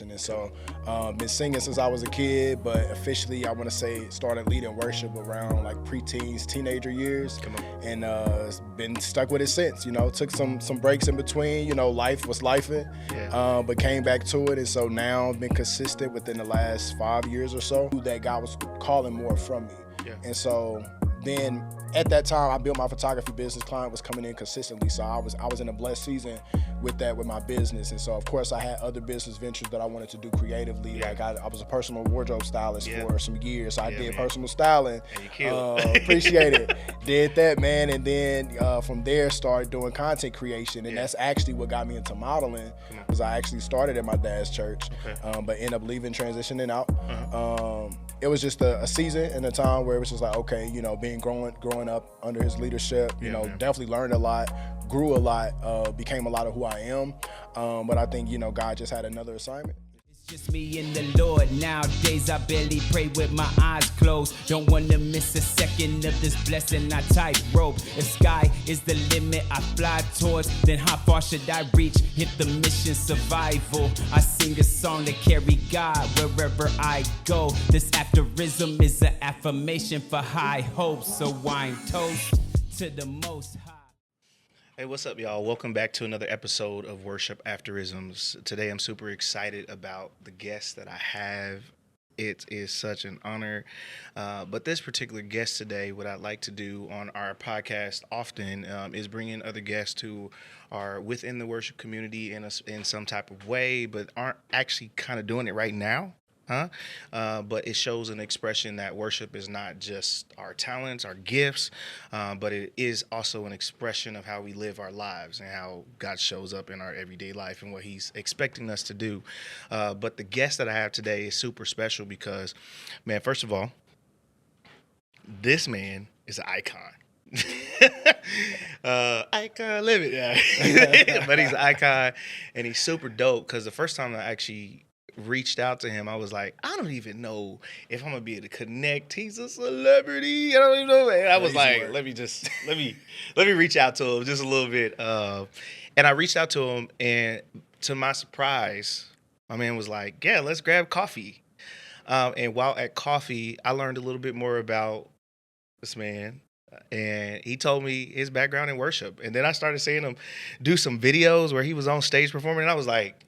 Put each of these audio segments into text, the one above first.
And so, been singing since I was a kid, but officially, I want to say started leading worship around like preteens, teenager years, Come on. and been stuck with it since. Took some breaks in between. Life was lifing, Yeah. but came back to it, and so now I've been consistent within the last 5 years or so. That God was calling more from me, Yeah. and so. Then at that time, I built my photography business. Client was coming in consistently, so I was in a blessed season with that with my business. And so of course I had other business ventures that I wanted to do creatively. Yeah. Like I was a personal wardrobe stylist Yeah. for some years, so I Yeah, did man. personal styling. And you killed. Appreciate it. Did that, man, and then from there started doing content creation, and Yeah. that's actually what got me into modeling. Come on. Because I actually started at my dad's church, Okay. but ended up leaving, transitioning out. Uh-huh. It was just a season and a time where it was just like, okay, being growing up under his leadership, Man. definitely learned a lot, grew a lot, became a lot of who I am. But I think, God just had another assignment. It's just me and the Lord. Nowadays I barely pray with my eyes closed. Don't wanna miss a second of this blessing. I tightrope. The sky is the limit I fly towards. Then how far should I reach? Hit the mission survival. I sing a song to carry God wherever I go. This aphorism is an affirmation for high hopes. So wine toast to the Most High. Hey, what's up, y'all? Welcome back to another episode of Worship Aphorisms. Today, I'm super excited about the guest that I have. It is such an honor. But this particular guest today, what I'd like to do on our podcast often is bring in other guests who are within the worship community in some type of way, but aren't actually kind of doing it right now. But it shows an expression that worship is not just our talents, our gifts, but it is also an expression of how we live our lives and how God shows up in our everyday life and what he's expecting us to do. But the guest that I have today is super special because, man, first of all, this man is an icon. Icon living, yeah. But he's an icon and he's super dope because the first time I actually reached out to him, I was like, I don't even know if I'm gonna be able to connect. He's a celebrity. I don't even know. And I was like, let me reach out to him just a little bit. And I reached out to him, and to my surprise, my man was like, yeah, let's grab coffee. And while at coffee, I learned a little bit more about this man. And he told me his background in worship. And then I started seeing him do some videos where he was on stage performing. And I was like,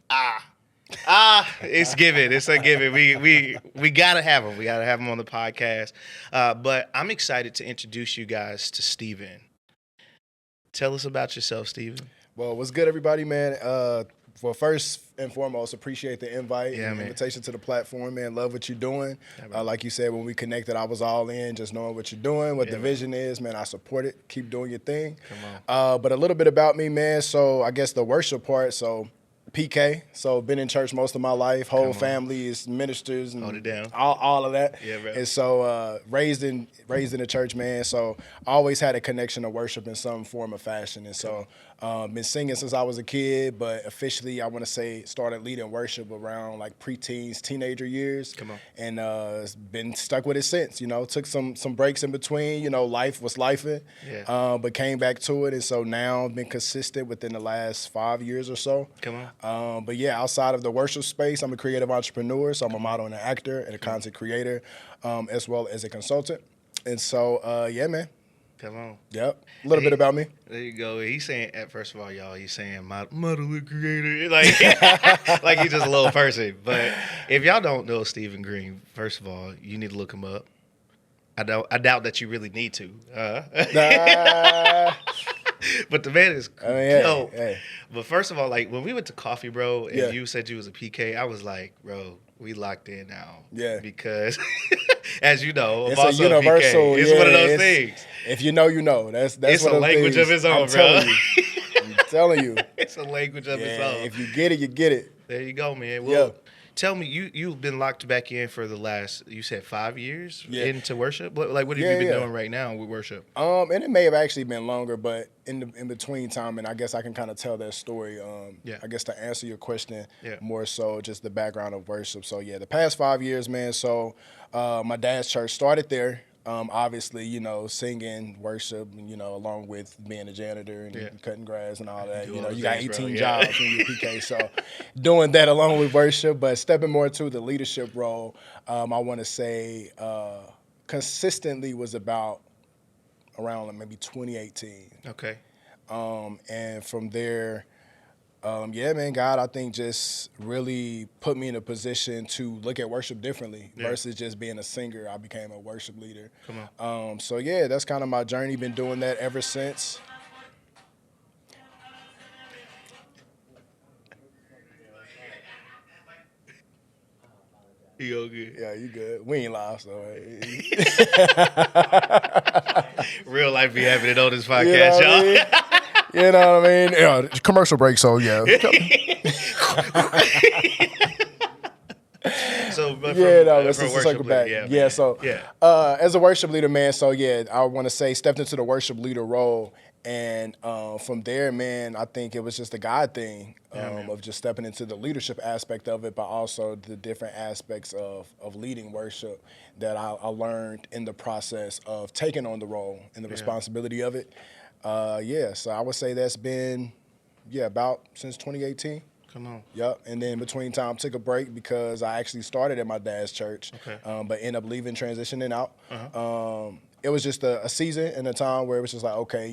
it's given. It's a given. We gotta have him. We gotta have him on the podcast. But I'm excited to introduce you guys to Steven. Tell us about yourself, Steven. Well, what's good, everybody, man? Well, first and foremost, appreciate the invite and man. invitation to the platform, man. Love what you're doing. Yeah, like you said, when we connected, I was all in, just knowing what you're doing, what the vision is, man. I support it. Keep doing your thing. Come on. But a little bit about me, man. So I guess the worship part, so PK, so been in church most of my life. Whole family is ministers and Hold it down. all of that. Yeah, bro. And so raised in the church, man. So always had a connection to worship in some form or fashion. And so been singing since I was a kid, but officially I want to say started leading worship around like preteens, teenager years. Come on. And been stuck with it since. Took some breaks in between. Life was lifing. Yeah. But came back to it, and so now I've been consistent within the last 5 years or so. Come on. But yeah, outside of the worship space, I'm a creative entrepreneur, so I'm a model and an actor and a content creator, as well as a consultant. And so, yeah, man. Come on. Yep. A little bit about me. There you go. He's saying, first of all, y'all, he's saying model and creator. Like, like he's just a little person. But if y'all don't know Stephen Green, first of all, you need to look him up. I doubt that you really need to. But the man is dope. Hey. But first of all, like when we went to coffee, bro, and you said you was a PK, I was like, bro, we locked in now. Yeah. Because as you know, I'm It's also a universal. PK. It's one of those things. If you know, you know. That's It's a language of its own, I'm bro. telling you. I'm telling you. It's a language of its own. If you get it, you get it. There you go, man. Well, tell me, you've been locked back in for the last, you said 5 years into worship? What have you been doing right now with worship? And it may have actually been longer, but in between time, and I guess I can kind of tell that story. I guess to answer your question more so just the background of worship. So yeah, the past 5 years, man. So my dad's church started there. Obviously, singing, worship, along with being a janitor and cutting grass and all that. do all You those got things, bro. 18 Yeah. jobs in your PK. So doing that along with worship, but stepping more to the leadership role, I want to say consistently was about around like maybe 2018. Okay. And from there, yeah, man, God, I think just really put me in a position to look at worship differently versus just being a singer. I became a worship leader. Come on. So yeah, that's kind of my journey. Been doing that ever since. You go good. Yeah, you good. We ain't live, so Real life be happening on this you know podcast, what I y'all. mean? You know what I mean? Yeah, commercial break. So yeah. So, but Yeah, no, from let's just circle worship back. leader, Yeah, man. so yeah. as a worship leader, man, so yeah, I want to say stepped into the worship leader role. And from there, man, I think it was just a God thing of just stepping into the leadership aspect of it, but also the different aspects of leading worship that I learned in the process of taking on the role and the responsibility of it. So I would say that's been, about since 2018. Come on. Yep, and then between time took a break because I actually started at my dad's church, Okay. But ended up leaving, transitioning out. Uh-huh. It was just a season and a time where it was just like, okay,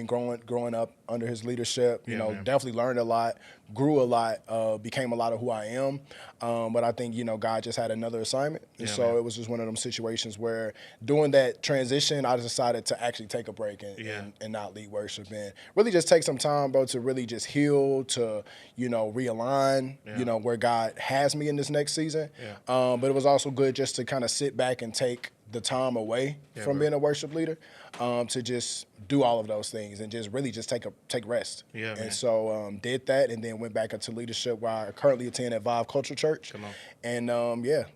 growing up under his leadership, man. definitely learned a lot, grew a lot, became a lot of who I am. But I think, God just had another assignment. And so man. it was just one of them situations where doing that transition, I decided to actually take a break and not lead worship and really just take some time, bro, to really just heal, to, realign, where God has me in this next season. But it was also good just to kind of sit back and take the time away from being a worship leader, to just do all of those things and just really just take rest. Yeah, man. And so did that and then went back into leadership where I currently attend at Vive Culture Church. Come on. And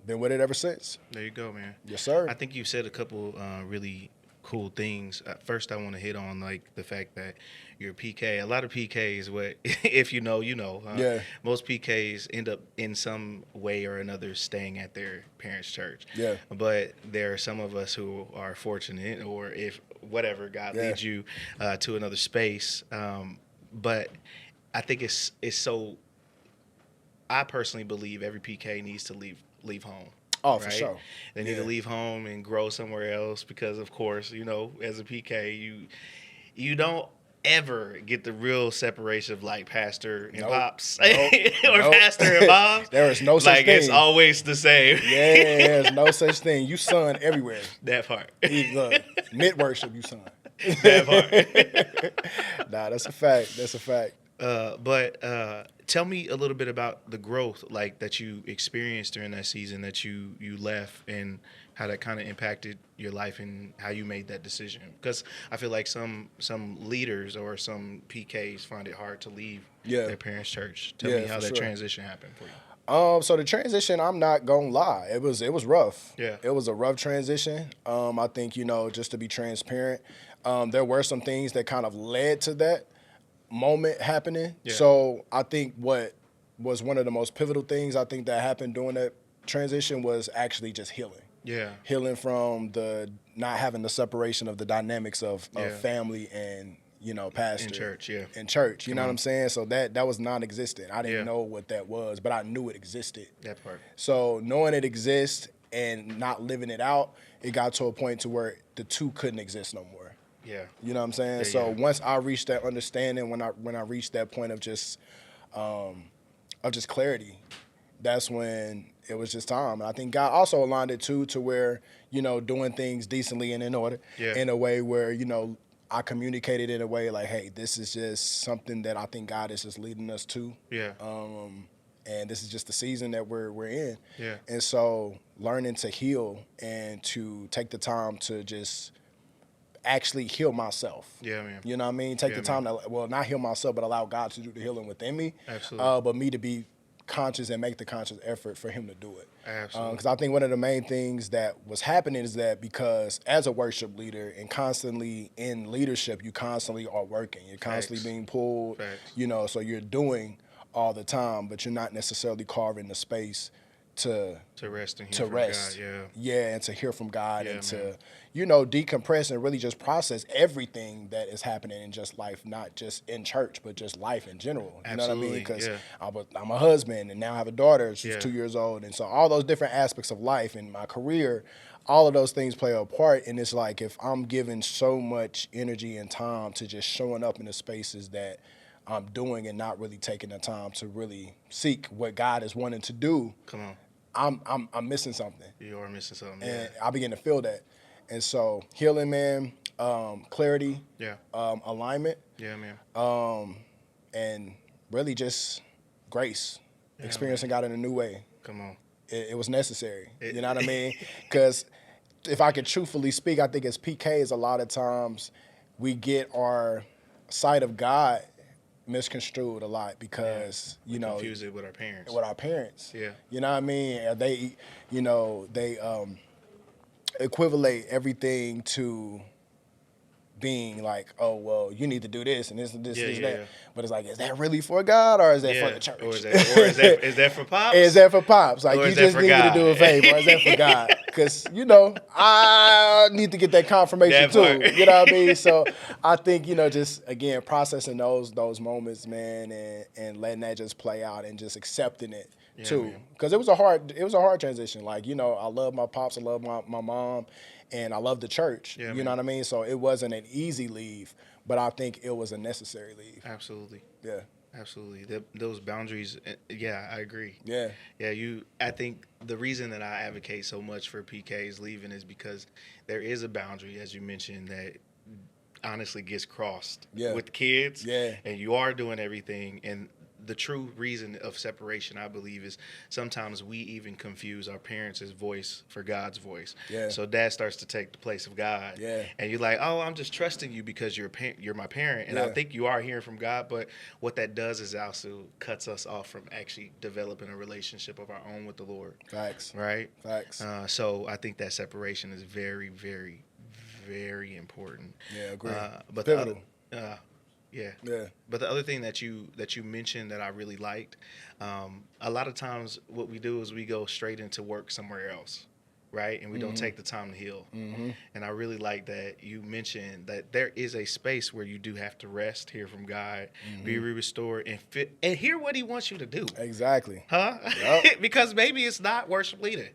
been with it ever since. There you go, man. Yes, sir. I think you said a couple really cool things. First, I want to hit on like the fact that you're a PK. A lot of PKs, what if you know, you know. Yeah. Most PKs end up in some way or another staying at their parents' church. Yeah. But there are some of us who are fortunate, or if whatever God leads you to another space. But I think it's so. I personally believe every PK needs to leave home. Oh, right? for sure. They need to leave home and grow somewhere else because, of course, as a PK, you don't ever get the real separation of like pastor and pops or pastor and moms. There is no such like thing. It's always the same. Yeah, there's no such thing. You son everywhere. That part. Look, mid worship, you son. That part. Nah, that's a fact. That's a fact. But tell me a little bit about the growth like that you experienced during that season that you left and how that kind of impacted your life and how you made that decision. Because I feel like some leaders or some PKs find it hard to leave their parents' church. Tell me how that transition happened for you. So the transition, I'm not gonna lie, it was rough. Yeah. It was a rough transition. I think, just to be transparent, there were some things that kind of led to that moment happening. Yeah. So I think what was one of the most pivotal things I think that happened during that transition was actually just healing. Yeah. Healing from the not having the separation of the dynamics of family and, pastor. In church, yeah. In church, you know what I'm saying? So that was non-existent. I didn't know what that was, but I knew it existed. That part. So knowing it exists and not living it out, it got to a point to where the two couldn't exist no more. Yeah. You know what I'm saying? Yeah, so yeah. once I reached that understanding, when I reached that point of just clarity, that's when it was just time. And I think God also aligned it too to where, doing things decently and in order, in a way where, I communicated in a way like, hey, this is just something that I think God is just leading us to. Yeah. And this is just the season that we're in. Yeah. And so learning to heal and to take the time to just actually heal myself. Yeah, man. You know what I mean? Take the time to, not heal myself, but allow God to do the healing within me. Absolutely. But me to be conscious and make the conscious effort for him to do it. Absolutely. Because I think one of the main things that was happening is that because as a worship leader and constantly in leadership, you constantly are working. You're constantly being pulled, so you're doing all the time, but you're not necessarily carving the space to rest and hear to from rest. God. And to hear from God Yeah, and man. to, decompress and really just process everything that is happening in just life, not just in church, but just life in general. You know what I mean? Absolutely, Because yeah. I'm a husband and now I have a daughter. She's Yeah. 2 years old. And so all those different aspects of life and my career, all of those things play a part. And it's like if I'm giving so much energy and time to just showing up in the spaces that I'm doing and not really taking the time to really seek what God is wanting to do, Come on. I'm missing something, You are missing something. and I begin to feel that. And so healing, man, clarity, Yeah. alignment, Yeah, man. and really just grace, Yeah, experiencing God in a new way. Come on. It was necessary. You know what I mean? Because if I could truthfully speak, I think as PKs, a lot of times we get our sight of God misconstrued a lot because We confuse it with our parents. with our parents. Yeah. You know what I mean? They equivalate everything to being like, oh, well, you need to do this and this and this Yeah, and yeah, that. yeah. But it's like, is that really for God or is that Yeah. for the church? Or is that for pops? Is that for pops? Like, Or you is that just for need me to God? do a favor, or is that for God? Because, I need to get that confirmation That part. too. You know what I mean? So I think, just, again, processing those moments, man, and letting that just play out and just accepting it too. man. Because it was a hard transition. Like, I love my pops, I love my mom, and I love the church. Yeah, you man. know what I mean? So it wasn't an easy leave, but I think it was a necessary leave. Absolutely. Yeah. Absolutely. Those boundaries, yeah, I agree. Yeah. Yeah, I think the reason that I advocate so much for PKs leaving is because there is a boundary, as you mentioned, that honestly gets crossed with kids. Yeah. And you are doing everything. And the true reason of separation, I believe, is sometimes we even confuse our parents' voice for God's voice. Yeah. So dad starts to take the place of God. Yeah. And you're like, oh, I'm just trusting you because you're my parent. And I Yeah. think you are hearing from God. But what that does is also cuts us off from actually developing a relationship of our own with the Lord. Facts. Right? Facts. So I think that separation is very, very, very important. Yeah, agree. But Pivotal. Yeah. Yeah. But the other thing that you mentioned that I really liked, a lot of times what we do is we go straight into work somewhere else, right? And we don't take the time to heal. Mm-hmm. And I really like that you mentioned that there is a space where you do have to rest, hear from God, be restored, and hear what He wants you to do. Exactly. Huh? Yep. Because maybe it's not worship leading.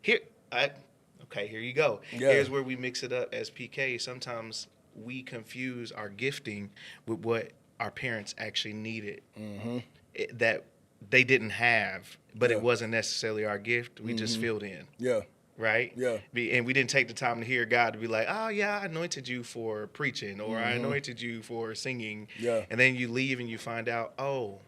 Okay, here you go. Yeah. Here's where we mix it up as PK. Sometimes we confuse our gifting with what our parents actually needed that they didn't have, but it wasn't necessarily our gift. We just filled in. Yeah. Right? Yeah. And we didn't take the time to hear God to be like, oh, yeah, I anointed you for preaching, or I anointed you for singing. Yeah. And then you leave and you find out, oh,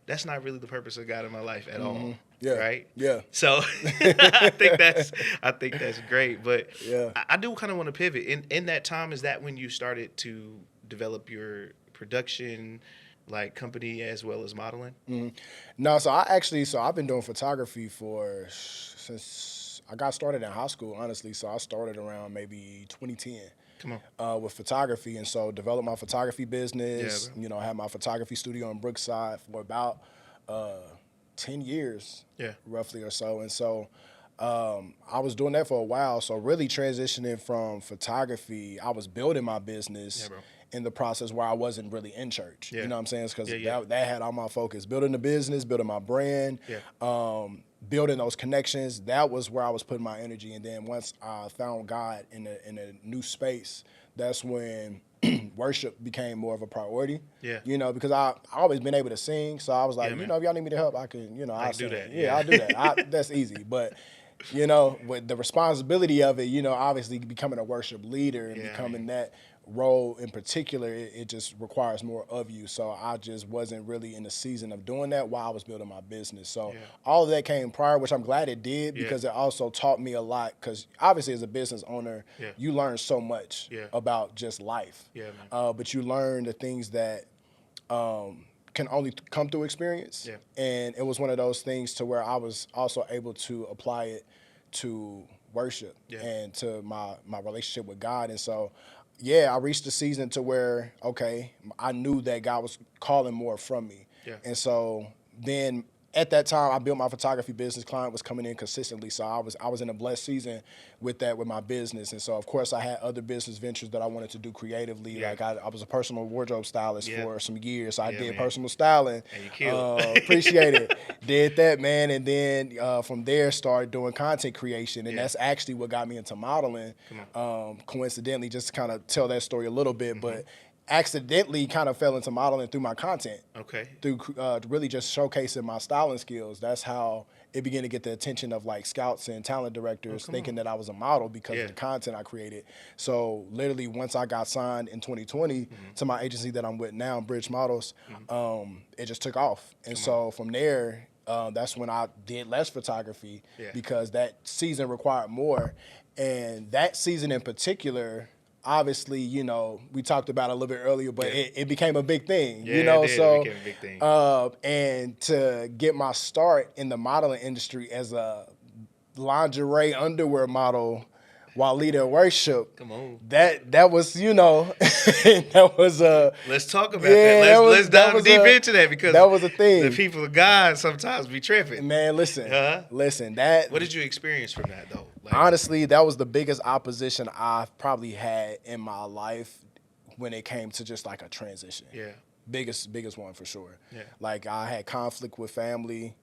that's not really the purpose of God in my life at all. Yeah. Right? Yeah. So I think that's great. But Yeah. I do kind of want to pivot. In that time, is that when you started to develop your production like company as well as modeling? No, so I've been doing photography since I got started in high school, honestly. So I started around maybe 2010. Come on. With photography, and so developed my photography business. Yeah, Had my photography studio in Brookside for about 10 years, roughly or so. And so I was doing that for a while. So really transitioning from photography, I was building my business in the process where I wasn't really in church. Yeah. You know what I'm saying? Because Yeah. that had all my focus, building the business, building my brand, building those connections. That was where I was putting my energy. And then once I found God in a new space, that's when worship became more of a priority. Yeah. Because I always been able to sing. So I was like, Yeah, man. if y'all need me to help, I can, I'll do sing. that. Yeah, Yeah. I'll do that. That's easy. But, with the responsibility of it, obviously becoming a worship leader and becoming that role in particular, it just requires more of you. So I just wasn't really in the season of doing that while I was building my business. So all of that came prior, which I'm glad it did because it also taught me a lot. Because obviously as a business owner, you learn so much about just life. Yeah, man. But you learn the things that can only come through experience. Yeah. And it was one of those things to where I was also able to apply it to worship and to my relationship with God. And so, I reached the season to where, okay, I knew that God was calling more from me. Yeah. And so then at that time, I built my photography business. Client was coming in consistently, so I was in a blessed season with that with my business. And so, of course, I had other business ventures that I wanted to do creatively. Yeah. Like I was a personal wardrobe stylist for some years, so I did man. personal styling. And you killed. Appreciate it. Did that, man, and then from there started doing content creation, and that's actually what got me into modeling. Coincidentally, just to kind of tell that story a little bit, but accidentally kind of fell into modeling through my content. Okay. Through really just showcasing my styling skills. That's how it began to get the attention of like scouts and talent directors thinking that I was a model because of the content I created. So literally once I got signed in 2020 to my agency that I'm with now, Bridge Models, it just took off. And so from there, that's when I did less photography because that season required more. And that season in particular, obviously, you know, we talked about it a little bit earlier, but it became a big thing, you know? It did. So, It became a big thing. and to get my start in the modeling industry as a lingerie underwear model while leading worship, Come on. that was, you know, that was Let's talk about that. Let's dive deep into that because that was a thing. The people of God sometimes be tripping. Man, listen, listen, What did you experience from that though? Like, honestly, that was the biggest opposition I've probably had in my life when it came to just like a transition. Yeah. Biggest one for sure. Yeah. Like I had conflict with family,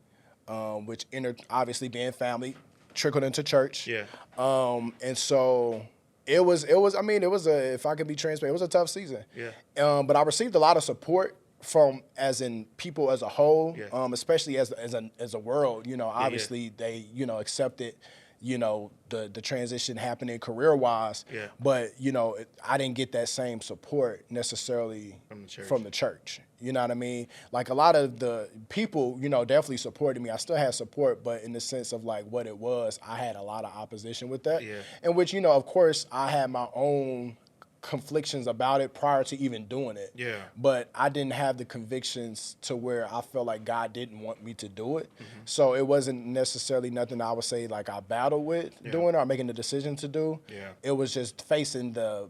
which obviously being family trickled into church. Yeah. And so it was if I could be transparent, it was a tough season. Yeah. But I received a lot of support from as in people as a whole, especially as a world, you know, obviously they, you know, accepted, you know, the transition happening career-wise. Yeah. But, you know, I didn't get that same support necessarily from the church. You know what I mean? Like a lot of the people, you know, definitely supported me. I still had support, but in the sense of like what it was, I had a lot of opposition with that. Yeah. In which, you know, of course, I had my own conflictions about it prior to even doing it. Yeah. But I didn't have the convictions to where I felt like God didn't want me to do it. So it wasn't necessarily nothing I would say like I battled with doing or making the decision to do. Yeah. It was just facing the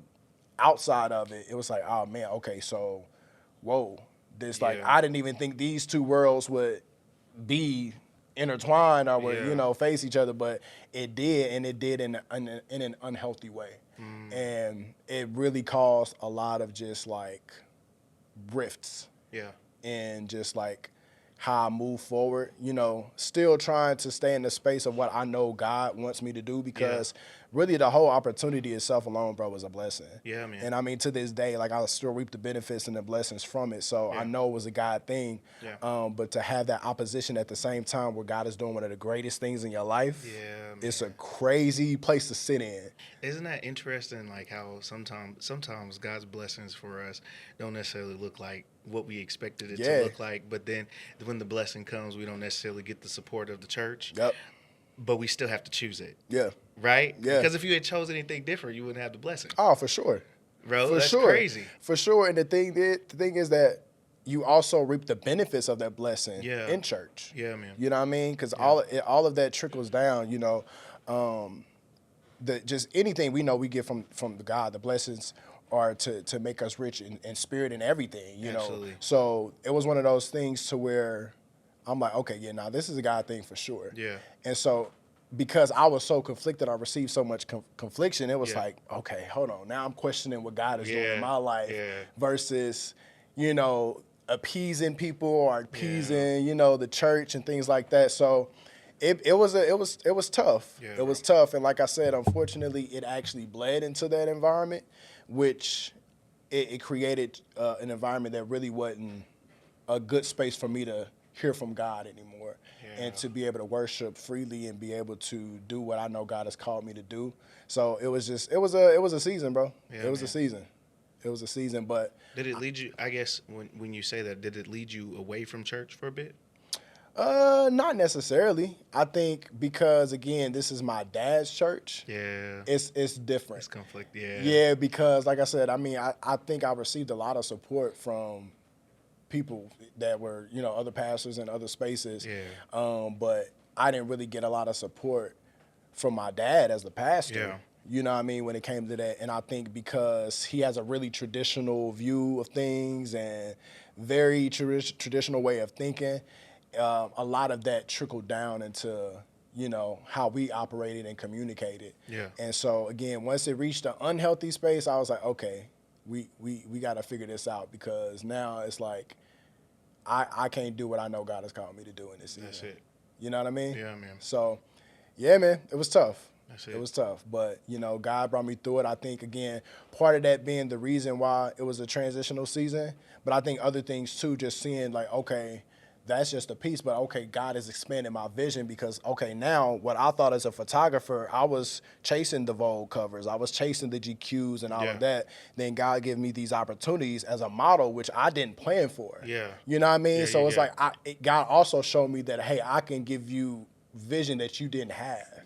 outside of it. It was like, oh man, okay, so whoa. This like I didn't even think these two worlds would be intertwined or would, you know, face each other, but it did, and it did in an unhealthy way. And it really caused a lot of just like rifts and just like how I move forward, you know, still trying to stay in the space of what I know God wants me to do because really the whole opportunity itself alone, bro, was a blessing. Yeah, man. And I mean, to this day, like I still reap the benefits and the blessings from it. So I know it was a God thing. Yeah. But to have that opposition at the same time where God is doing one of the greatest things in your life, it's a crazy place to sit in. Isn't that interesting? Like how sometimes God's blessings for us don't necessarily look like what we expected it to look like. But then when the blessing comes, we don't necessarily get the support of the church. Yep. But we still have to choose it. Yeah. Right? Yeah. Because if you had chosen anything different, you wouldn't have the blessing. Oh, for sure. Bro, For that's sure. crazy. For sure. And the thing is that you also reap the benefits of that blessing in church. Yeah, man. You know what I mean? Because all of that trickles down, you know. Just anything we know we get from God, the blessings are to make us rich in spirit and everything, you know. So it was one of those things to where I'm like, okay, yeah, now this is a God thing for sure. Yeah. And so because I was so conflicted, I received so much confliction, it was like, okay, hold on. Now I'm questioning what God is doing in my life versus, you know, appeasing people or appeasing, you know, the church and things like that. So it was tough. Yeah, it was tough. And like I said, unfortunately, it actually bled into that environment, which it created an environment that really wasn't a good space for me to hear from God anymore and to be able to worship freely and be able to do what I know God has called me to do. So it was a season, bro. It was a season. It was a season, but did it lead you, I guess when you say that, did it lead you away from church for a bit? Not necessarily. I think because again, this is my dad's church. Yeah. It's different. It's conflict. Yeah. Yeah, because like I said, I mean, I think I received a lot of support from people that were, you know, other pastors in other spaces. Yeah. But I didn't really get a lot of support from my dad as the pastor. Yeah. You know what I mean, when it came to that. And I think because he has a really traditional view of things and very traditional way of thinking, a lot of that trickled down into, how we operated and communicated. Yeah. And so again, once it reached an unhealthy space, I was like, okay, we got to figure this out, because now it's like I can't do what I know God has called me to do in this season. That's it. You know what I mean? Yeah, man. So, yeah, man, it was tough. That's it. It was tough, but God brought me through it. I think, again, part of that being the reason why it was a transitional season, but I think other things too, just seeing like, okay, that's just a piece, but okay, God has expanded my vision, because okay, now what I thought as a photographer, I was chasing the Vogue covers, I was chasing the GQs and all of that. Then God gave me these opportunities as a model, which I didn't plan for. Yeah. You know what I mean? Yeah, So it's yeah. like God also showed me that, hey, I can give you vision that you didn't have.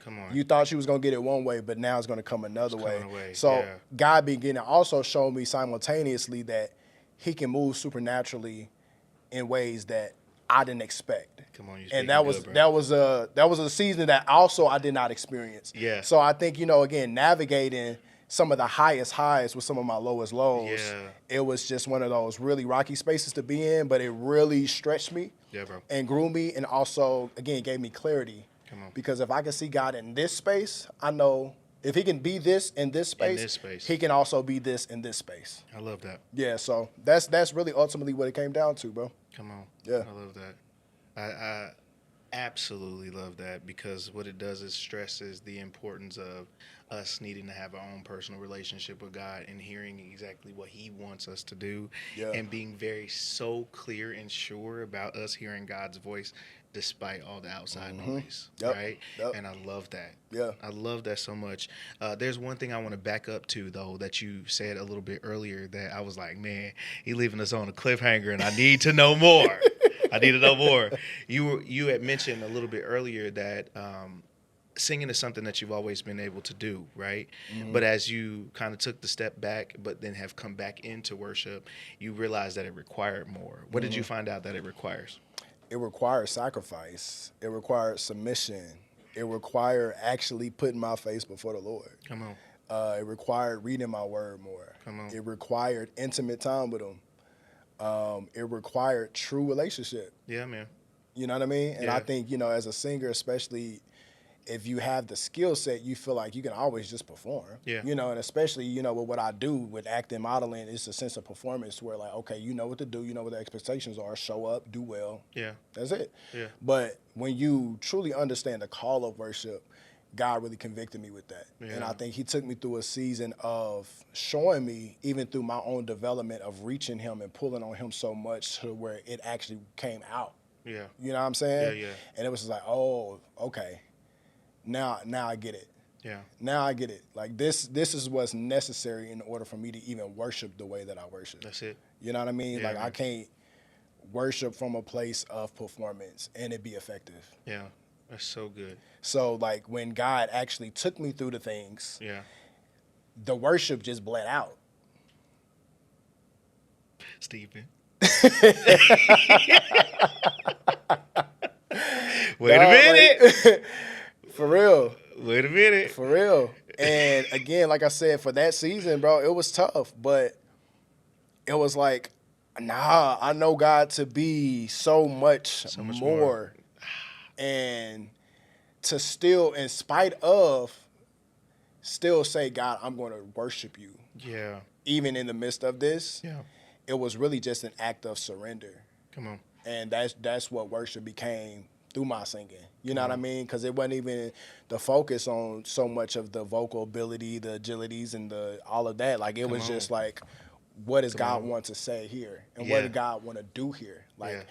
Come on. You thought you was gonna get it one way, but now it's gonna come another way. coming away, So yeah. God began to also show me simultaneously that He can move supernaturally in ways that I didn't expect. Come on, you and that was that was a season that also I did not experience. Yeah. So I think, again, navigating some of the highest highs with some of my lowest lows. Yeah. It was just one of those really rocky spaces to be in, but it really stretched me. Yeah, bro. And grew me, and also again gave me clarity. Come on. Because if I can see God in this space, I know if He can be this in this space, He can also be this in this space. I love that. Yeah, so that's really ultimately what it came down to, bro. Come on. Yeah. I love that. I absolutely love that, because what it does is stresses the importance of us needing to have our own personal relationship with God and hearing exactly what He wants us to do, and being very so clear and sure about us hearing God's voice despite all the outside noise, right? Yep. And I love that. Yeah. I love that so much. There's one thing I want to back up to, though, that you said a little bit earlier that I was like, man, he leaving us on a cliffhanger, and I need to know more. I need to know more. You had mentioned a little bit earlier that singing is something that you've always been able to do, right? But as you kind of took the step back, but then have come back into worship, you realized that it required more. What did you find out that it requires? It required sacrifice. It required submission. It required actually putting my face before the Lord. Come on. It required reading my word more. Come on. It required intimate time with Him. It required true relationship. Yeah, man. You know what I mean? And Yeah. I think, as a singer, especially if you have the skill set, you feel like you can always just perform. Yeah. And especially, with what I do with acting, modeling, it's a sense of performance where like, okay, you know what to do, you know what the expectations are, show up, do well. Yeah. That's it. Yeah. But when you truly understand the call of worship, God really convicted me with that. Yeah. And I think He took me through a season of showing me, even through my own development, of reaching Him and pulling on Him so much to where it actually came out. Yeah. You know what I'm saying? Yeah, yeah. And it was just like, oh, okay. Now I get it. Yeah. Now I get it. Like this is what's necessary in order for me to even worship the way that I worship. That's it. You know what I mean? Yeah, like man. I can't worship from a place of performance and it be effective. Yeah. That's so good. So like when God actually took me through the things, Yeah. the worship just bled out. Stephen. Wait a minute. Like, for real. Wait a minute. For real. And again, like I said, for that season, bro, it was tough, but it was like, nah, I know God to be so much more. And to still, in spite of, still say, God, I'm going to worship you. Yeah. Even in the midst of this, Yeah. it was really just an act of surrender. Come on. And that's what worship became through my singing. You know what I mean? Because it wasn't even the focus on so much of the vocal ability, the agilities, and all of that. Like, it was just like, what does God want to say here? And what Yeah. did God want to do here? Like, Yeah.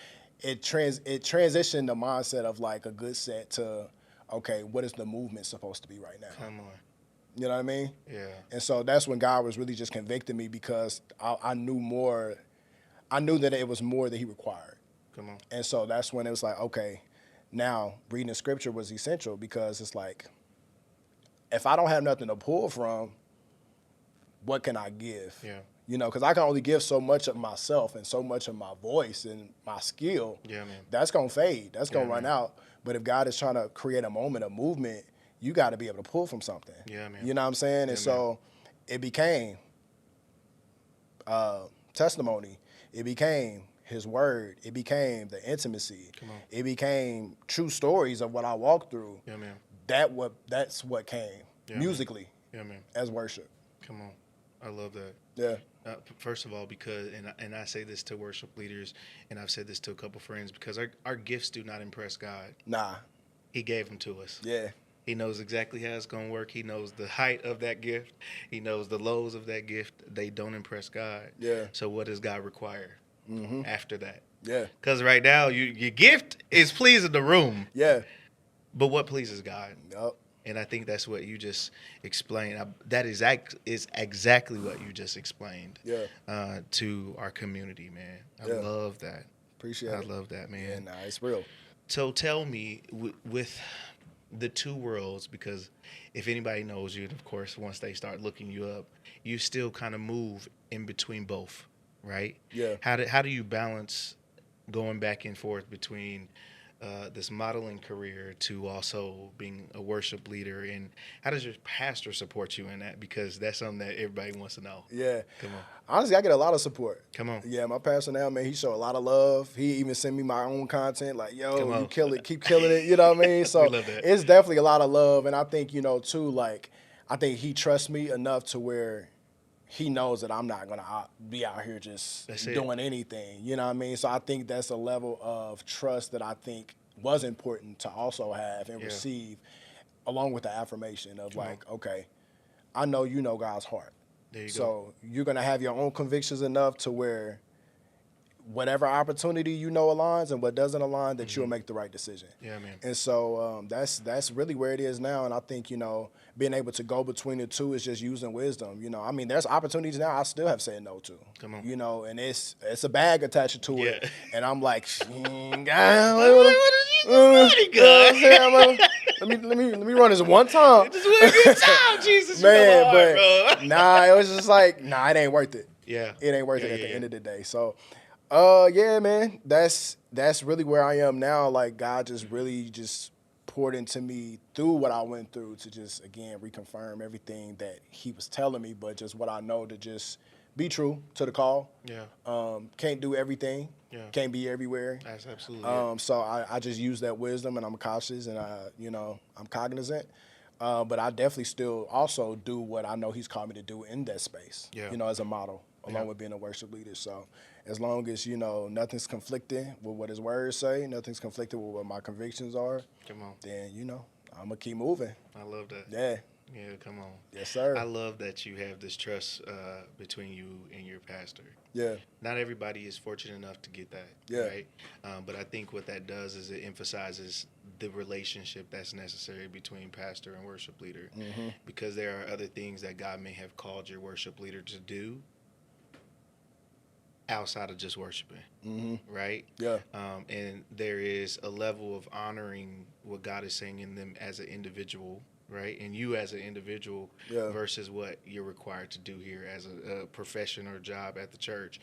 it transitioned the mindset of, like, a good set to, okay, what is the movement supposed to be right now? Come on. You know what I mean? Yeah. And so that's when God was really just convicting me, because I knew more. I knew that it was more that He required. Come on. And so that's when it was like, okay, now reading the scripture was essential, because it's like, if I don't have nothing to pull from, what can I give? Yeah. Because I can only give so much of myself and so much of my voice and my skill. Yeah, man. That's going to fade. That's going to run man. out. But if God is trying to create a moment of movement, you got to be able to pull from something. Yeah, man. You know what I'm saying? And so it became testimony. It became his word. It became the intimacy. Come on. It became true stories of what I walked through. Yeah, man. That's what came musically Yeah, man. as worship. Come on. I love that. Yeah. First of all, because, and I say this to worship leaders, and I've said this to a couple friends, because our gifts do not impress God. Nah. He gave them to us. Yeah. He knows exactly how it's going to work. He knows the height of that gift. He knows the lows of that gift. They don't impress God. Yeah. So what does God require after that? Yeah. Because right now, your gift is pleasing the room. Yeah. But what pleases God? Yup. And I think that's what you just explained. That is exactly what you just explained to our community, man. I love that. Appreciate it. I love that, man. Yeah, nah, it's real. So tell me, with the two worlds, because if anybody knows you, of course, once they start looking you up, you still kind of move in between both, right? Yeah. How do you balance going back and forth between this modeling career to also being a worship leader, and how does your pastor support you in that? Because that's something that everybody wants to know. Yeah. Come on. Honestly, I get a lot of support. Come on. Yeah, my pastor now, man, he show a lot of love. He even send me my own content, like, yo, Come on. you kill it, keep killing it, you know what I mean? So We love that. it's definitely a lot of love. And I think, too, like, I think he trusts me enough to where he knows that I'm not going to be out here just doing anything, you know what I mean? So I think that's a level of trust that I think was important to also have and receive, along with the affirmation of okay, I know you know God's heart. There you go. So you're going to have your own convictions enough to where whatever opportunity aligns and what doesn't align, that you'll make the right decision. Yeah, man. And so that's really where it is now. And I think, being able to go between the two is just using wisdom. I mean, there's opportunities now I still have said no to. Come on. And it's a bag attached to it. Yeah. And I'm like, let me run this one time. Just one good time, Jesus. Man, hard, but bro. nah, it was just like, it ain't worth it. Yeah. It ain't worth it at the yeah. end of the day. So, yeah, man, that's really where I am now. Like, God just really just poured into me through what I went through to just, again, reconfirm everything that he was telling me, but just what I know to just be true to the call. Yeah. Can't do everything. Yeah. Can't be everywhere. That's absolutely it. So I just use that wisdom, and I'm cautious, and I'm cognizant. But I definitely still also do what I know he's called me to do in that space, as a model, along with being a worship leader. So as long as, nothing's conflicting with what his words say, nothing's conflicted with what my convictions are, Come on. then, I'm going to keep moving. I love that. Yeah. Yeah, come on. Yes, sir. I love that you have this trust between you and your pastor. Yeah. Not everybody is fortunate enough to get that, Yeah. right? But I think what that does is it emphasizes the relationship that's necessary between pastor and worship leader, because there are other things that God may have called your worship leader to do outside of just worshiping, right? Yeah. And there is a level of honoring what God is saying in them as an individual, right? And you as an individual versus what you're required to do here as a profession or job at the church.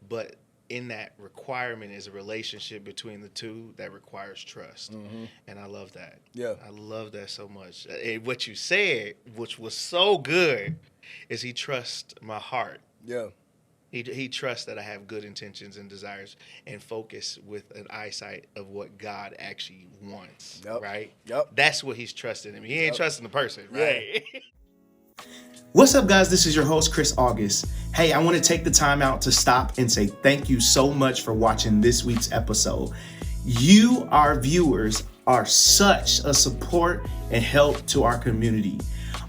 But in that requirement is a relationship between the two that requires trust. And I love that. Yeah. I love that so much. And what you said, which was so good, is he trusts my heart. Yeah. He trusts that I have good intentions and desires and focus with an eyesight of what God actually wants, right? Yep. That's what he's trusting in me. He ain't trusting the person, right? What's up, guys? This is your host, Chris August. Hey, I want to take the time out to stop and say thank you so much for watching this week's episode. You, our viewers, are such a support and help to our community.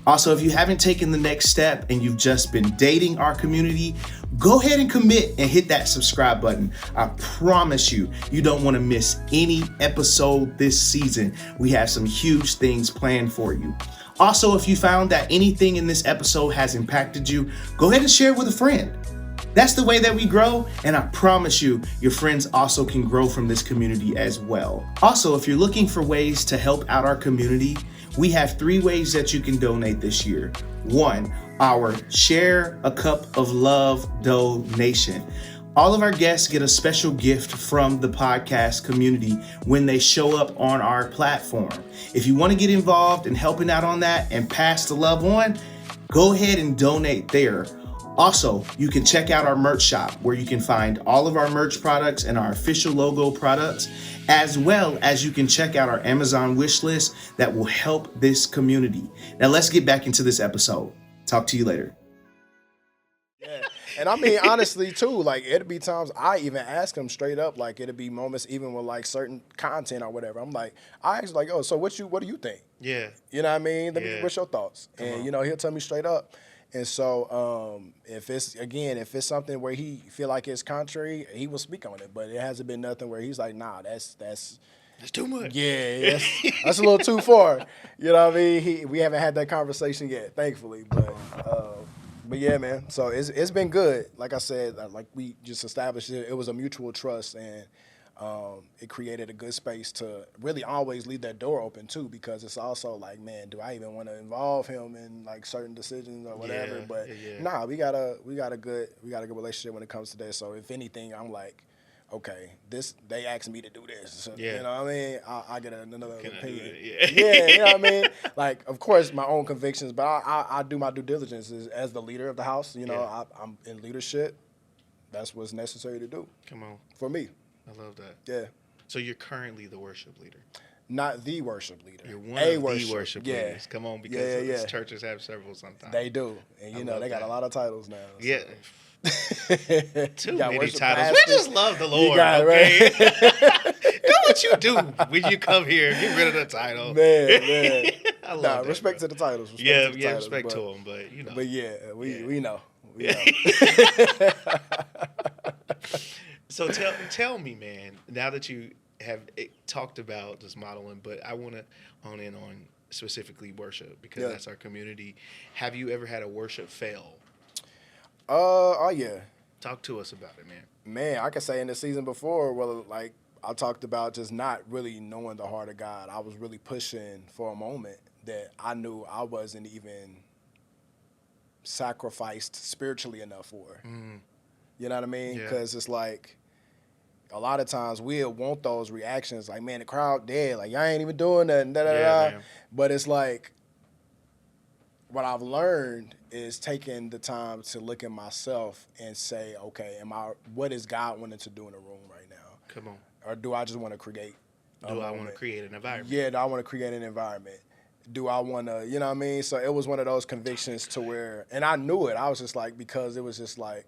Also, if you haven't taken the next step and you've just been dating our community, go ahead and commit and hit that subscribe button. I promise you, you don't want to miss any episode this season. We have some huge things planned for you. Also, if you found that anything in this episode has impacted you, go ahead and share it with a friend. That's the way that we grow, and I promise you, your friends also can grow from this community as well. Also, if you're looking for ways to help out our community, we have 3 ways that you can donate this year. 1, our Share a Cup of Love donation. All of our guests get a special gift from the podcast community when they show up on our platform. If you want to get involved in helping out on that and pass the love on, go ahead and donate there. Also, you can check out our merch shop where you can find all of our merch products and our official logo products, as well as you can check out our Amazon wish list that will help this community. Now let's get back into this episode. Talk to you later. Yeah. And I mean, honestly, too, like, it'd be times I even ask him straight up, like, it'd be moments even with, like, certain content or whatever. I'm like, I ask, like, oh, so what do you think? Yeah. You know what I mean? Yeah. What's your thoughts? And, you know, he'll tell me straight up. And so if it's something where he feel like it's contrary, he will speak on it. But it hasn't been nothing where he's like, nah, that's too much. Yeah, that's a little too far. You know what I mean? We haven't had that conversation yet, thankfully. But yeah, man. So it's been good. Like I said, like we just established it was a mutual trust, and it created a good space to really always leave that door open too, because it's also like, man, do I even want to involve him in like certain decisions or whatever? Yeah, but yeah. nah, we got a good relationship when it comes to that. So if anything, I'm like, okay, they asked me to do this. So, Yeah. You know what I mean? I get another opinion. Yeah. Yeah, you know what I mean? Like, of course, my own convictions, but I do my due diligence as the leader of the house. You know, Yeah. I'm in leadership. That's what's necessary to do Come on. for me. I love that. Yeah. So you're currently the worship leader. Not the worship leader. You're one a of worship. the worship yeah. leaders. Come on, because Yeah. churches have several sometimes. They do. And, you know, love they got that. a lot of titles now. So. Yeah. Too You got many worship titles. pastors. We just love the Lord. got it, Okay. Do what you do when you come here. Get rid of the title. Man. I love Nah, that, respect bro. to the titles. Respect to them, but you know. But yeah, we know. We know. So tell me, man, now that you have talked about this modeling, but I want to hone in on specifically worship, because that's our community. Have you ever had a worship fail? Oh yeah. Talk to us about it, man. Man, I could say in the season before, well, like I talked about just not really knowing the heart of God. I was really pushing for a moment that I knew I wasn't even sacrificed spiritually enough for. You know what I mean? Yeah. Because it's like a lot of times we'll want those reactions, like, man, the crowd dead, like, y'all ain't even doing nothing, man. But it's like, what I've learned is taking the time to look at myself and say, okay, what is God wanting to do in the room right now? Come on. Or do I just want to create a Do I want to moment? create an environment? Yeah, do I want to create an environment? Do I want to, you know what I mean? So it was one of those convictions to where, and I knew it. I was just like, because it was just like,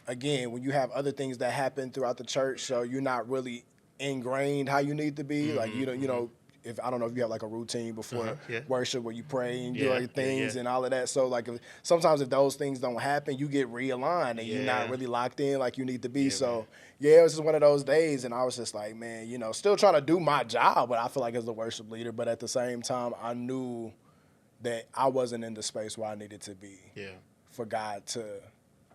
again, when you have other things that happen throughout the church, so you're not really ingrained how you need to be. Like, you know, if I don't know if you have like a routine before worship where you pray and do all your things and all of that. So like sometimes if those things don't happen, you get realigned and you're not really locked in like you need to be. So it was just one of those days, and I was just like, man, you know, still trying to do my job, but I feel like as a worship leader, but at the same time, I knew that I wasn't in the space where I needed to be for God to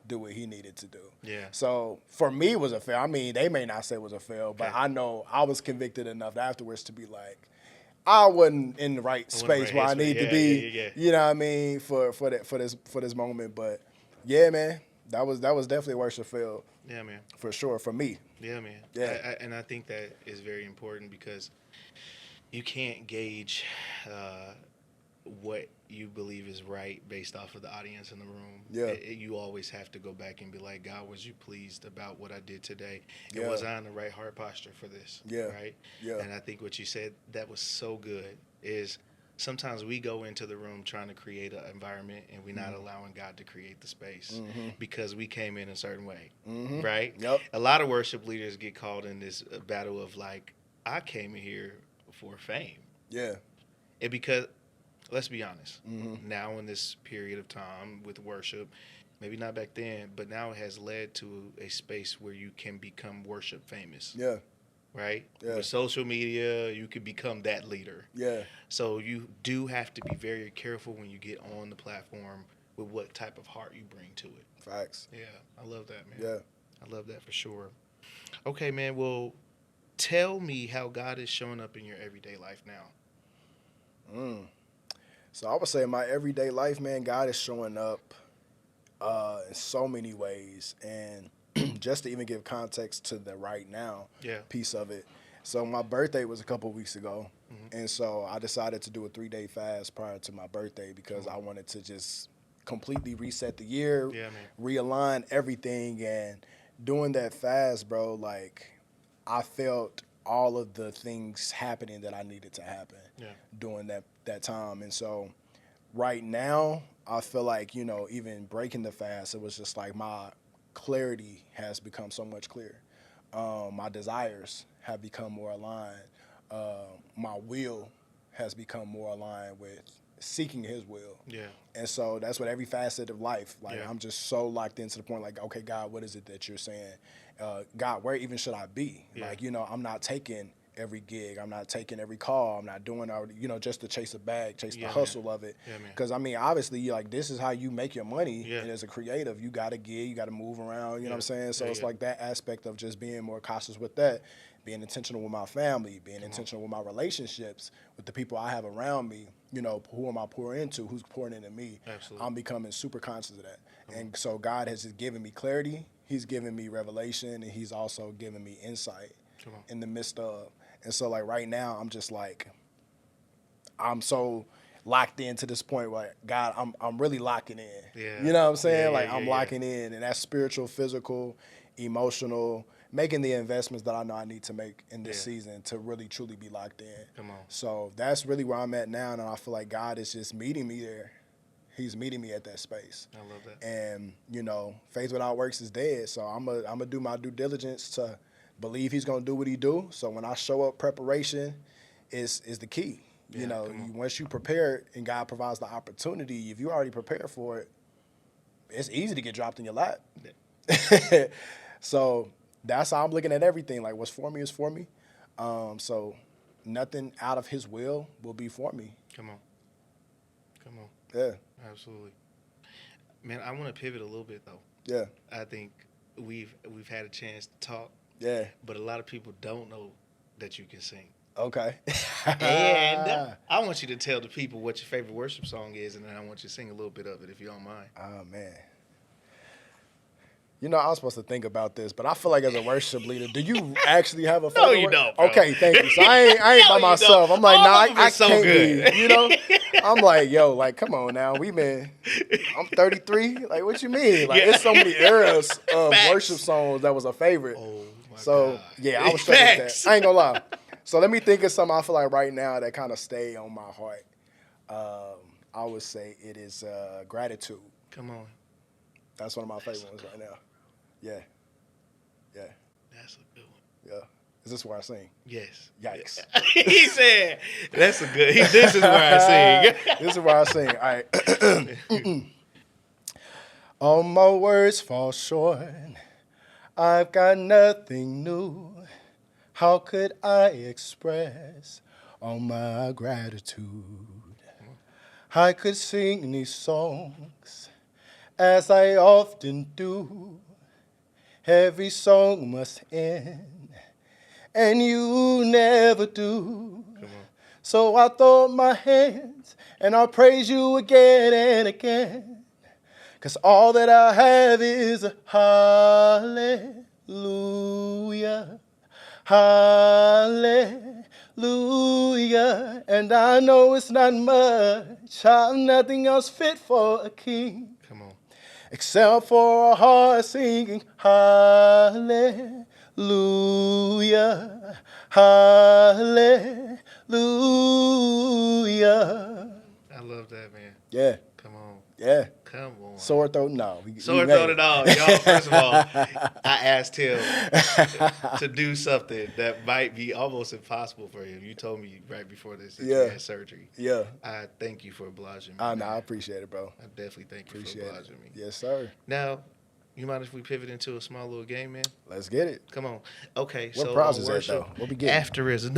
do what he needed to do. Yeah. So for me, it was a fail. I mean, they may not say it was a fail, but I know I was convicted enough afterwards to be like, I wasn't in the right space where I need to be. You know what I mean? For this moment. But yeah, man, that was definitely a worship fail. Yeah, man. For sure, for me. Yeah, man. Yeah. And I think that is very important, because you can't gauge what you believe is right based off of the audience in the room. Yeah. You always have to go back and be like, God, was you pleased about what I did today? And Yeah. was I in the right heart posture for this? Yeah. Right? Yeah. And I think what you said that was so good is sometimes we go into the room trying to create an environment, and we're not allowing God to create the space because we came in a certain way. Right? Yep. A lot of worship leaders get caught in this battle of like, I came in here for fame. Yeah. And because, let's be honest, now in this period of time with worship, maybe not back then, but now it has led to a space where you can become worship famous. Yeah. Right? Yeah. With social media, you could become that leader. Yeah. So you do have to be very careful when you get on the platform with what type of heart you bring to it. Facts. Yeah, I love that, man. Yeah. I love that for sure. Okay, man, well, tell me how God is showing up in your everyday life now. So I would say in my everyday life, man, God is showing up in so many ways. And just to even give context to the right now piece of it. So my birthday was a couple of weeks ago. And so I decided to do a 3-day fast prior to my birthday because I wanted to just completely reset the year, Yeah, man. realign everything, and doing that fast, bro, like I felt all of the things happening that I needed to happen during that time. And so right now, I feel like, even breaking the fast, it was just like my clarity has become so much clearer. My desires have become more aligned. My will has become more aligned with seeking his will. Yeah. And so that's what every facet of life, like Yeah. I'm just so locked into the point, like, okay, God, what is it that you're saying? God, where even should I be? Yeah. Like, I'm not taking every gig. I'm not taking every call. I'm not doing, just to chase a bag, chase the Yeah, hustle of it. Yeah, man. Because, obviously, like, this is how you make your money. Yeah. And as a creative, you got to gig, you got to move around, you know what I'm saying? So it's like that aspect of just being more cautious with that, being intentional with my family, being intentional with my relationships, with the people I have around me, who am I pouring into, who's pouring into me. Absolutely. I'm becoming super conscious of that. And so God has just given me clarity. He's given me revelation, and he's also given me insight in the midst of. And so, like, right now, I'm just like, I'm so locked into this point where, God, I'm really locking in. Yeah. You know what I'm saying? Yeah, like, yeah, I'm yeah, locking in, and that's spiritual, physical, emotional, making the investments that I know I need to make in this season to really, truly be locked in. Come on. So that's really where I'm at now, and I feel like God is just meeting me there. He's meeting me at that space. I love that. And, faith without works is dead. So I'm gonna do my due diligence to believe he's going to do what he do. So when I show up, preparation is the key. Once you prepare and God provides the opportunity, if you already prepared for it, it's easy to get dropped in your lap. Yeah. So that's how I'm looking at everything. Like, what's for me is for me. So nothing out of his will be for me. Come on. Yeah. Absolutely. Man, I want to pivot a little bit, though. Yeah. I think we've had a chance to talk. Yeah. But a lot of people don't know that you can sing. Okay. And I want you to tell the people what your favorite worship song is, and then I want you to sing a little bit of it, if you don't mind. Oh, man. I was supposed to think about this, but I feel like as a worship leader, do you actually have a favorite? No, you don't, bro. Okay, thank you. So I ain't by myself. I'm like, I so can't good. be, I'm like, yo, like, come on now. I'm 33. Like, what you mean? Like, there's so many eras of worship songs that was a favorite. Oh, my God. Yeah, I was struggling with that. I ain't gonna lie. So let me think of something I feel like right now that kind of stay on my heart. I would say it is Gratitude. Come on. That's one of my favorite ones right now. Yeah. Yeah. That's a good one. Yeah. Is this where I sing? Yes. Yikes. He said, that's a good, this is where I sing. This is where I sing. All right. All my words fall short. I've got nothing new. How could I express all my gratitude? I could sing these songs as I often do. Every song must end, and you never do. So I throw up my hands, and I'll praise you again and again. 'Cause all that I have is a hallelujah, hallelujah. And I know it's not much, I'm nothing else fit for a king. Come on. Except for a heart singing hallelujah, hallelujah. I love that, man. Yeah. Come on. Yeah. Come on. Sword throat, no. Sword throat it all. Y'all, first of all, I asked him to do something that might be almost impossible for him. You told me right before this that you had surgery. Yeah. I thank you for obliging me. I appreciate it, bro. I definitely thank you for obliging me. Yes, sir. Now, you mind if we pivot into a small little game, man? Let's get it. Come on. Okay, What so prize is that, worship, though? What we getting? Afterism.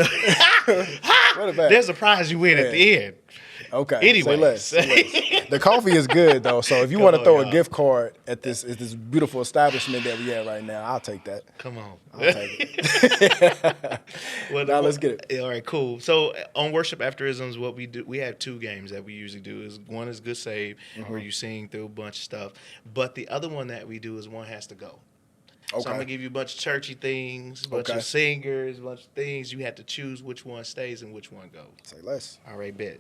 What about? There's a prize you win at the end. Okay. Anyways. Say less. The coffee is good though, so if you want to throw a gift card at this beautiful establishment that we at right now, I'll take that. Come on. I'll take it. Well, now let's get it. All right, cool. So on Worship Afterisms, what we do, we have two games that we usually do. Is one is Good Save, where you sing through a bunch of stuff, but the other one that we do is One Has to Go. Okay. So I'm gonna give you a bunch of churchy things, a bunch of singers, a bunch of things. You have to choose which one stays and which one goes. Say less. All right, bet.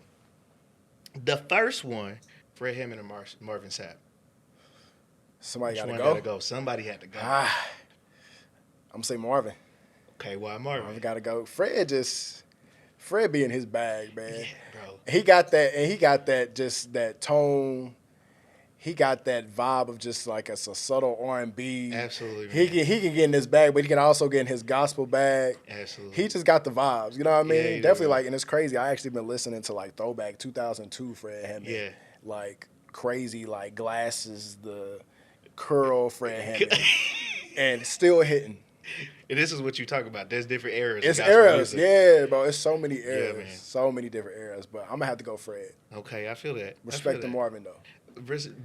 The first one Fred Hammond or Marvin Sapp? Somebody Which gotta one go. gotta go? Somebody had to go. I'm gonna say Marvin. Okay, why Marvin? Marvin gotta go. Fred be in his bag, man. Yeah, bro. He got that, and he got that just that tone. He got that vibe of just like it's a subtle R&B. Absolutely, He man. can get in his bag, but he can also get in his gospel bag. Absolutely. He just got the vibes. You know what I mean? Yeah, he do, Definitely bro. like, and it's crazy. I actually been listening to like throwback 2002 Fred Hammond. Yeah. Like crazy, like glasses, the curl Fred Hammond, and still hitting. And this is what you talk about. There's different eras. It's of gospel eras, music. yeah, bro. It's so many eras, man. so many different eras. But I'm gonna have to go Fred. Okay, I feel that. Respect to Marvin though.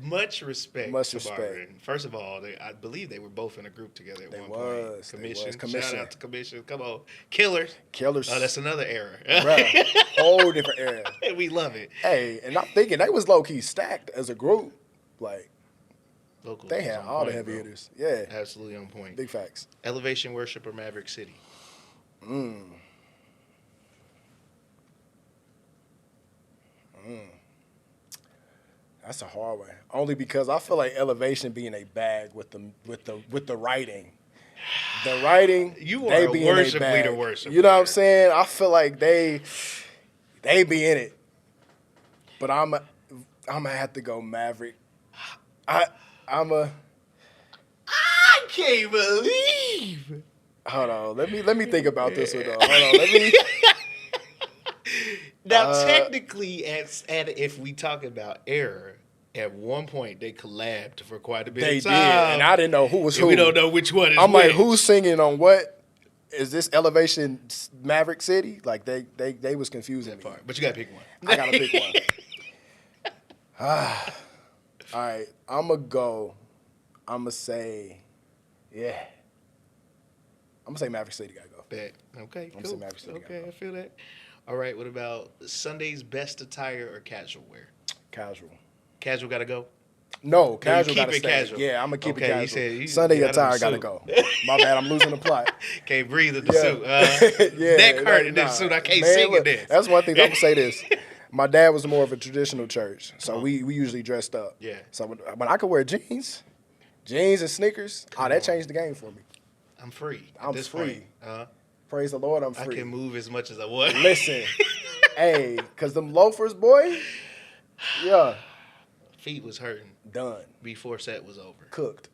Much respect. Much to respect. Marvin. First of all, I believe they were both in a group together at They one was. point. They was. Commission. Commission. Shout out to Commission. Come on, Killers. Killers. Oh, that's another era. Bruh, whole different era. We love it. Hey, and I'm thinking they was low key stacked as a group. Like Local they was had on all the point, heavy bro. hitters. Yeah, Absolutely on point. big facts. Elevation Worship or Maverick City? That's a hard one. Only because I feel like Elevation be in a bag with the writing. The writing, You are they a be in worship bag. leader, worship You know what I'm leader. saying? I feel like they be in it. But I'm gonna have to go Maverick. I can't believe. hold on. Let me think about this one though. Hold on. Let me. Now, technically, if we talk about error, at one point they collabed for quite a bit They of did, time. and I didn't know who was who. We don't know which one is I'm like, which. who's singing on what? Is this Elevation Maverick City? Like they was confusing me. But you gotta pick one. I gotta pick one. All right, I'm gonna say, yeah. I'm gonna say Maverick City gotta go. Bet. Okay, I'm cool. saying Maverick City Okay, gotta go. I feel that. All right, what about Sunday's best attire or casual wear? Casual. Casual gotta go. No, casual keep gotta it stay. casual. Yeah, I'm gonna keep Okay, it you casual. said you Sunday get out of attire the gotta suit. go. My bad, I'm losing the plot. Can't breathe in the Yeah. suit. Yeah, Neck hurt in nah. this suit. I can't Man, sing in look, this. That's one thing I'm gonna say this. My dad was more of a traditional church, so we usually dressed up. Yeah. So when I could wear jeans and sneakers, that changed the game for me. I'm free. At I'm this free. Point. Praise the Lord, I'm I free. can move as much as I want. Listen, hey, cause them loafers, boy, yeah, Feet was hurting done, before set was over. cooked,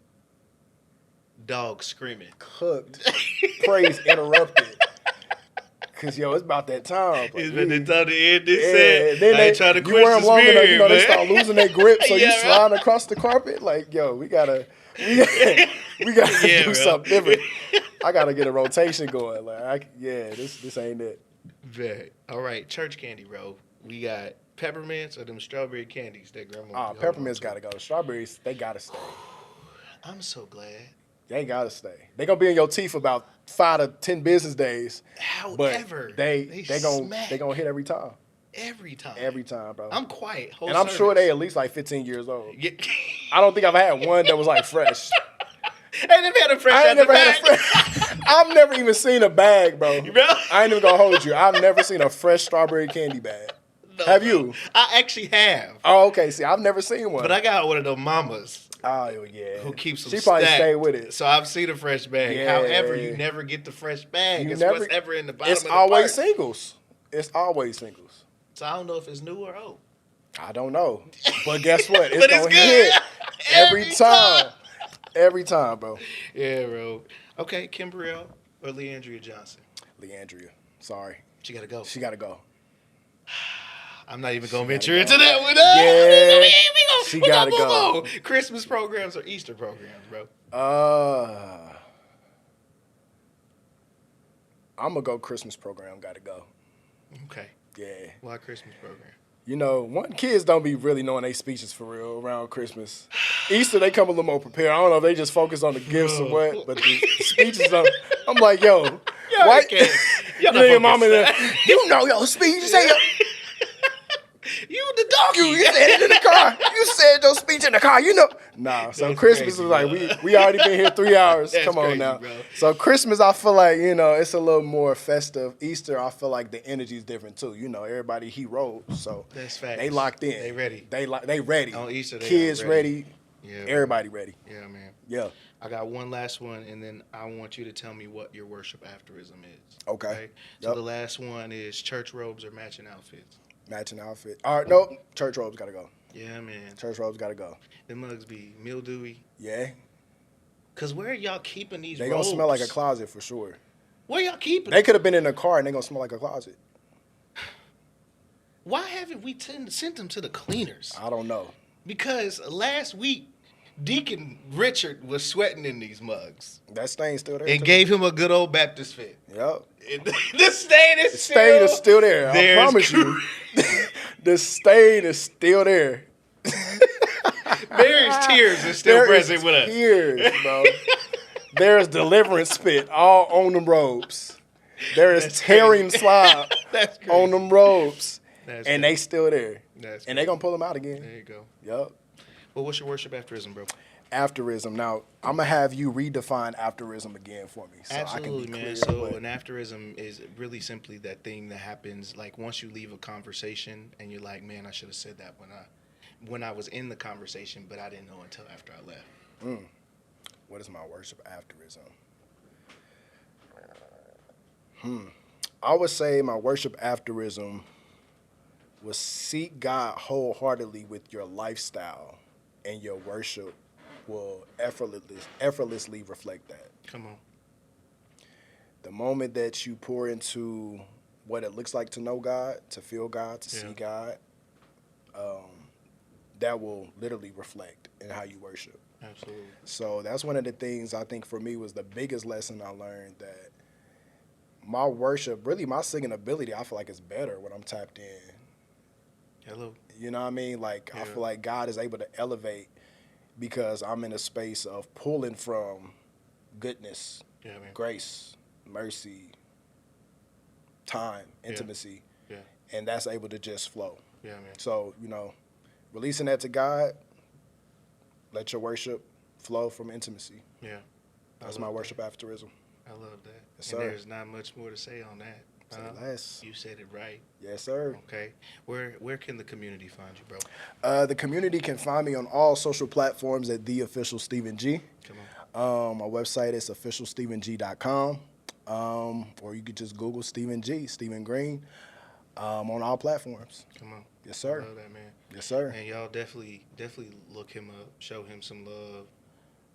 Dog screaming. praise interrupted. Cause yo, it's about that time. It's been the time to end this Yeah, set. then I ain't trying to you wear quench them the long enough, spirit, you know, man. they start losing their grip, so you Yeah, slide across the carpet. Like, yo, we gotta Yeah, do bro. something different. I gotta get a rotation going. Like, this ain't it. Bet. All right, church candy, bro. We got peppermints or them strawberry candies that grandma. be holding Peppermints on to. gotta go. Strawberries, they gotta stay. I'm so glad. They gotta stay. They gonna be in your teeth for about 5 to 10 business days. However, But they smack gonna hit every time. every time. Every time, bro. I'm quiet. Whole and I'm sure service. they at least like 15 years old. Yeah. I don't think I've had one that was like fresh. I never had a fresh I out ain't the never had bag. a fresh. I've never even seen a bag, bro. Bro. I ain't even gonna hold you. I've never seen a fresh strawberry candy bag. No, Have bro. you? I actually have. Oh, okay. See, I've never seen one. But I got one of ththem mamas oh yeah. who keeps them She probably stacked. stayed with it. So I've seen a fresh bag. Yeah. However, you never get the fresh bag. You It's never- what's ever in the bottom It's of the always part. singles. It's always singles. So I don't know if it's new or old. I don't know. But guess what? It's But it's gonna good. hit every Every time. Every time, bro. Yeah, bro. Okay, Kim Burrell or Leandria Johnson? Leandria. Sorry. She got to go. She gotta go. I'm not even going to gotta venture go. into that one. Yeah, she we gotta gonna go. move on. Christmas programs or Easter programs, bro? I'm gonna go Christmas program, gotta go. Okay. Yeah. Why Christmas program? You know, kids don't be really knowing their speeches for real around Christmas. Easter, they come a little more prepared. I don't know if they just focus on the gifts or what, but the speeches, I'm like, yo, why? can't- y'all You not know your mama, focused. you know your speech. You say, You the donkey. you said it in the car. You said your speech in the car. You know, Nah, so That's Christmas crazy, is like bro. we already been here 3 hours. That's Come on crazy, now. bro. So Christmas, I feel like it's a little more festive. Easter, I feel like the energy is different too. Everybody heroes, so That's facts. they locked in. They ready. They ready. On Easter, they kids are ready. ready. Yeah, Everybody ready. Yeah, man. Yeah. I got one last one, and then I want you to tell me what your worship afterism is. Okay. So Yep. the last one is church robes or matching outfits. Matching outfit. All right, nope. Church robes gotta go. Yeah, man. Church robes gotta go. The mugs be mildewy. Yeah. Cause where are y'all keeping these They robes? gonna smell like a closet for sure. Where y'all keeping They could have been in a car and they gonna smell like a closet. Why haven't we sent them to the cleaners? I don't know. Because last week, Deacon Richard was sweating in these mugs That stain's still there. and too. gave him a good old Baptist fit. Yep. The stain is The stain is still there. I There's promise you. The stain is still there. Mary's tears are still There present is with us. tears, bro. There's deliverance spit all on them robes. There is That's tearing slide That's crazy. on them robes. That's And crazy. they still there. That's And they gonna pull them out again. There you go. Yup. Well, what's your worship afterism, bro? Afterism. Now, I'm gonna have you redefine afterism again for me, so Absolutely, I can be man. clear. So but- an afterism is really simply that thing that happens like once you leave a conversation and you're like, man, I should have said that when I was in the conversation, but I didn't know until after I left. What is my worship afterism? I would say my worship afterism was seek God wholeheartedly with your lifestyle, and your worship will effortlessly reflect that. Come on. The moment that you pour into what it looks like to know God, to feel God, to Yeah. see God, that will literally reflect in how you worship. Absolutely. So that's one of the things I think for me was the biggest lesson I learned, that my worship, really my singing ability, I feel like it's better when I'm tapped in. Hello. You know what I mean? Like, I Yeah. feel like God is able to elevate because I'm in a space of pulling from goodness, Yeah, man. grace, mercy, time, intimacy, Yeah. and that's able to just flow. Yeah, man. So, releasing that to God, let your worship flow from intimacy. Yeah. That's I my love worship afterism. I love that. Yes, and sir. there's not much more to say on that. Say less. You said it right. Yes, sir. Okay. Where can the community find you, bro? The community can find me on all social platforms at The Official Stephen G. Come on. My website is officialstepheng.com. Or you could just Google Stephen G, Stephen Green, on all platforms. Come on. Yes, sir. I love that, man. Yes, sir. And y'all definitely look him up, show him some love.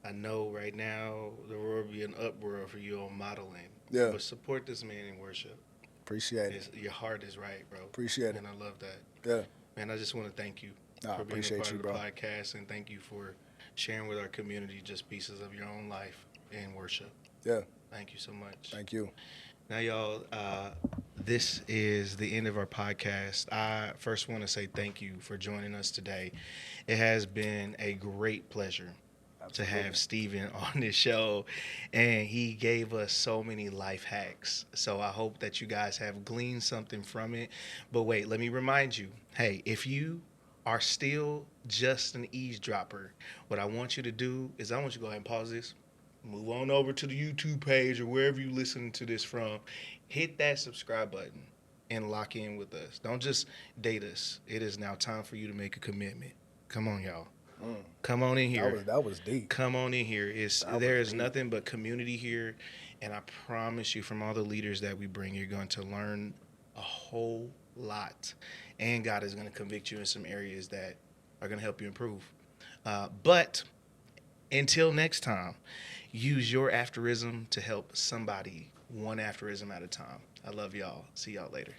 I know right now there will be an uproar for you on modeling. Yeah. But support this man in worship. Appreciate it. Your heart is right, bro. Appreciate it. And I love that. Yeah. Man, I just want to thank you Nah, for being a appreciate part you, of the bro. podcast, and thank you for sharing with our community just pieces of your own life in worship. Yeah. Thank you so much. Thank you. Now, y'all, this is the end of our podcast. I first want to say thank you for joining us today. It has been a great pleasure to have Stephen on this show, and he gave us so many life hacks. So I hope that you guys have gleaned something from it. But wait, let me remind you, hey, if you are still just an eavesdropper, what I want you to do is I want you to go ahead and pause this, move on over to the YouTube page or wherever you listen to this from, hit that subscribe button and lock in with us. Don't just date us. It is now time for you to make a commitment. Come on, y'all. Come on in here. That was deep. Come on in here. That There was is deep. nothing but community here, and I promise you, from all the leaders that we bring, you're going to learn a whole lot, and God is going to convict you in some areas that are going to help you improve. But until next time, use your aphorism to help somebody, one aphorism at a time. I love y'all. See y'all later.